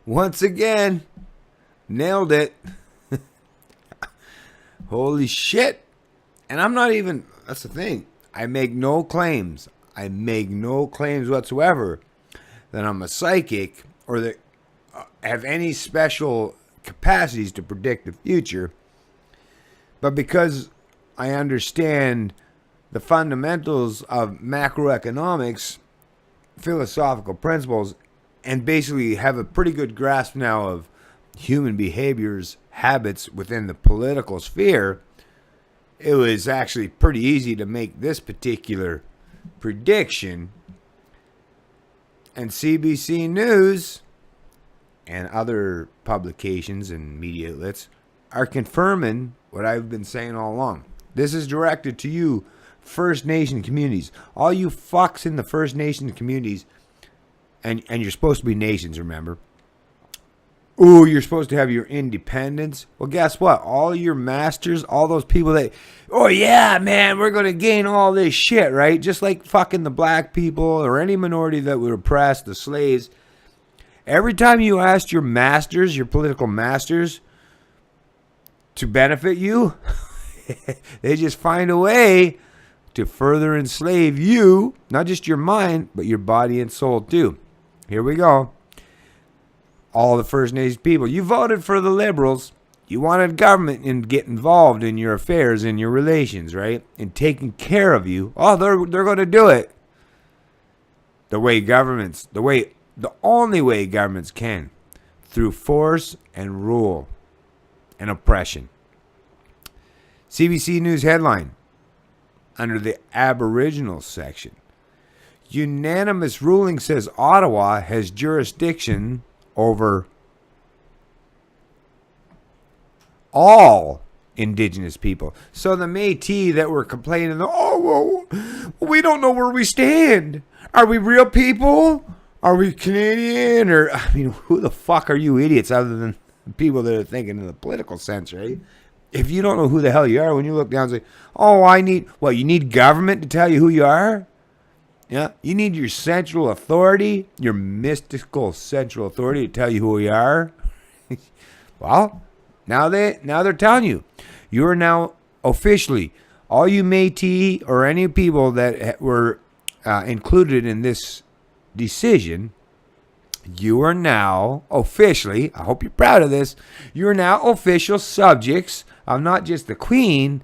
Once again, nailed it. Holy shit. And I'm not even, that's the thing. I make no claims. I make no claims whatsoever that I'm a psychic or that have any special capacities to predict the future. But because I understand the fundamentals of macroeconomics, philosophical principles, and basically have a pretty good grasp now of human behaviors, habits within the political sphere, it was actually pretty easy to make this particular prediction. And CBC News and other publications and media outlets are confirming what I've been saying all along. This is directed to you, First Nation communities. All you fucks in the First Nation communities, and you're supposed to be nations, remember? Ooh, you're supposed to have your independence. Well, guess what? All your masters, all those people that, oh yeah, man, we're going to gain all this shit, right? Just like fucking the black people or any minority that were oppressed, the slaves. Every time you asked your masters, your political masters, to benefit you, they just find a way to further enslave you, not just your mind, but your body and soul too. Here we go. All the First Nation people, you voted for the Liberals. You wanted government to get involved in your affairs and your relations, right? And taking care of you. Oh, they're going to do it. The only way governments can, through force and rule and oppression. CBC News headline under the Aboriginal section. Unanimous ruling says Ottawa has jurisdiction over all Indigenous people. So the Métis that were complaining, oh, well, we don't know where we stand. Are we real people? Are we Canadian? Or, I mean, who the fuck are you idiots other than people that are thinking in the political sense, right? If you don't know who the hell you are, when you look down and say, oh, you need government to tell you who you are? Yeah, you need your central authority, your mystical central authority to tell you who you are. Well, now they're telling you. You are now officially, all you Métis or any people that were included in this decision, you are now officially, I hope you're proud of this, you are now official subjects of not just the Queen,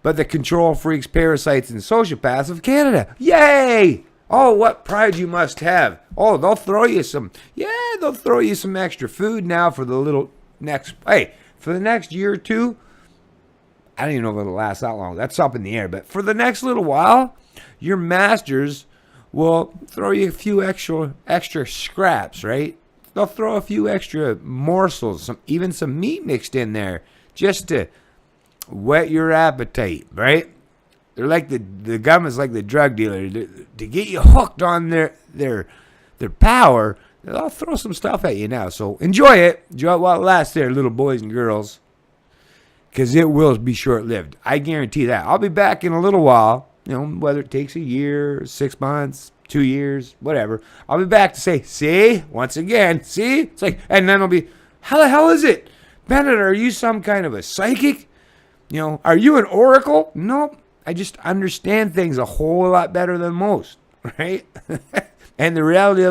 but the control freaks, parasites, and sociopaths of Canada. Yay! Oh, what pride you must have. Oh, they'll throw you some extra food now for the for the next year or two. I don't even know if it'll last that long. That's up in the air. But for the next little while, your masters will throw you a few extra scraps, right? They'll throw a few extra morsels, even some meat mixed in there, just to whet your appetite, right? They're like the government's like the drug dealer. To get you hooked on their power, they'll throw some stuff at you now. So enjoy it. Enjoy it while it lasts there, little boys and girls. Because it will be short-lived. I guarantee that. I'll be back in a little while. You know, whether it takes a year, 6 months, 2 years, whatever. I'll be back to say, see? Once again, see? It's like, and then I'll be, how the hell is it? Bennett, are you some kind of a psychic? You know, are you an oracle? Nope. I just understand things a whole lot better than most, right? And the reality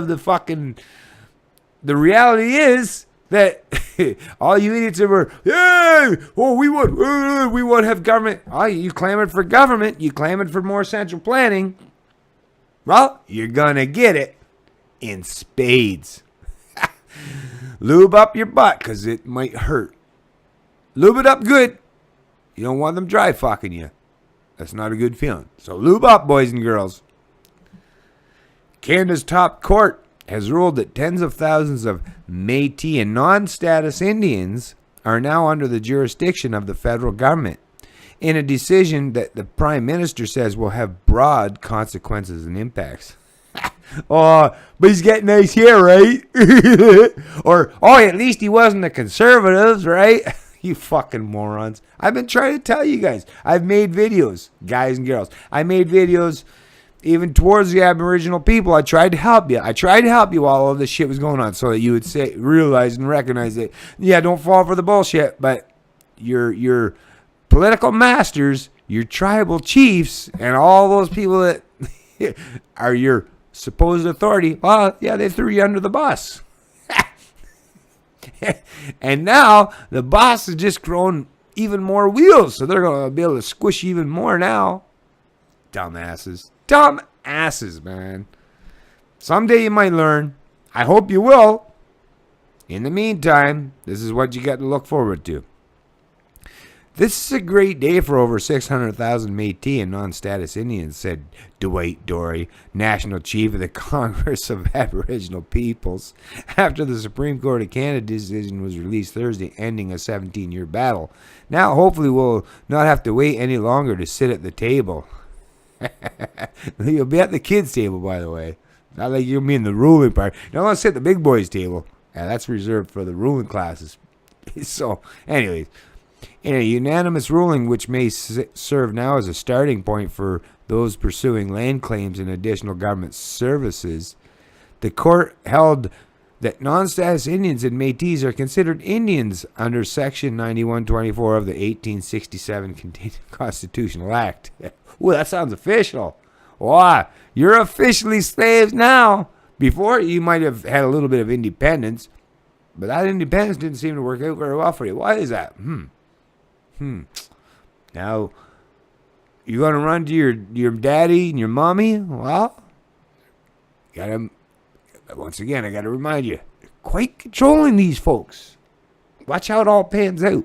is that all you idiots were, yay! Oh, we would have government. Oh, you clamored for government. You clamored for more central planning. Well, you're gonna get it in spades. Lube up your butt, because it might hurt. Lube it up good. You don't want them dry fucking you. That's not a good feeling. So lube up, boys and girls. Canada's top court has ruled that tens of thousands of Métis and non-status Indians are now under the jurisdiction of the federal government in a decision that the Prime Minister says will have broad consequences and impacts. Oh, but he's getting nice here, right? Or, oh, at least he wasn't the Conservatives, right? You fucking morons. I've been trying to tell you guys. I've made videos, guys and girls. I made videos even towards the Aboriginal people. I tried to help you. I tried to help you while all this shit was going on, so that you would realize and recognize that, yeah, don't fall for the bullshit. But your political masters, your tribal chiefs, and all those people that are your supposed authority, well, yeah, they threw you under the bus. And now the bus has just grown even more wheels, so they're going to be able to squish even more now. Dumbasses. Dumbasses, man. Someday you might learn. I hope you will. In the meantime, this is what you got to look forward to. This is a great day for over 600,000 Métis and non-status Indians, said Dwight Dory, National Chief of the Congress of Aboriginal Peoples, after the Supreme Court of Canada decision was released Thursday, ending a 17-year battle. Now, hopefully, we'll not have to wait any longer to sit at the table. You'll be at the kids' table, by the way. Not like you'll be in the ruling part. You don't want to sit at the big boys' table. Yeah, that's reserved for the ruling classes. So, anyways. In a unanimous ruling, which may serve now as a starting point for those pursuing land claims and additional government services, the court held that non-status Indians and Métis are considered Indians under Section 9124 of the 1867 Constitutional Act. Ooh, that sounds official. Wow, you're officially slaves now. Before, you might have had a little bit of independence, but that independence didn't seem to work out very well for you. Why is that? Now, you going to run to your daddy and your mommy? Well, once again, I got to remind you, quite controlling these folks. Watch how it all pans out.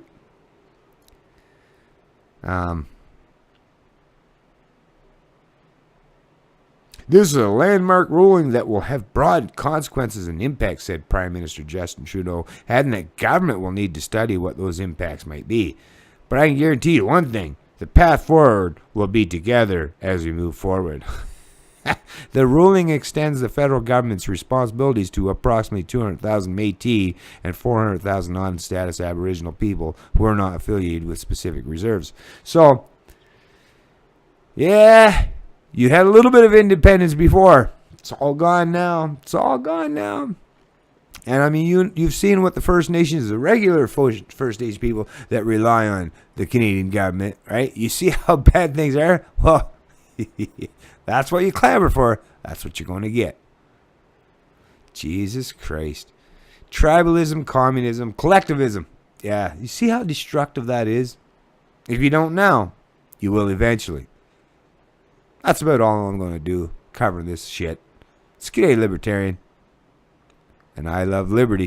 This is a landmark ruling that will have broad consequences and impacts, said Prime Minister Justin Trudeau, adding that government will need to study what those impacts might be. But I can guarantee you one thing, the path forward will be together as we move forward. The ruling extends the federal government's responsibilities to approximately 200,000 Métis and 400,000 non-status Aboriginal people who are not affiliated with specific reserves. So, yeah, you had a little bit of independence before. It's all gone now. It's all gone now. And I mean, you've seen what the First Nations, the regular First Nation people that rely on the Canadian government, right? You see how bad things are? Well, that's what you clamor for. That's what you're going to get. Jesus Christ. Tribalism, communism, collectivism. Yeah, you see how destructive that is? If you don't now, you will eventually. That's about all I'm going to do covering this shit. It's G'day, Libertarian. And I love liberty.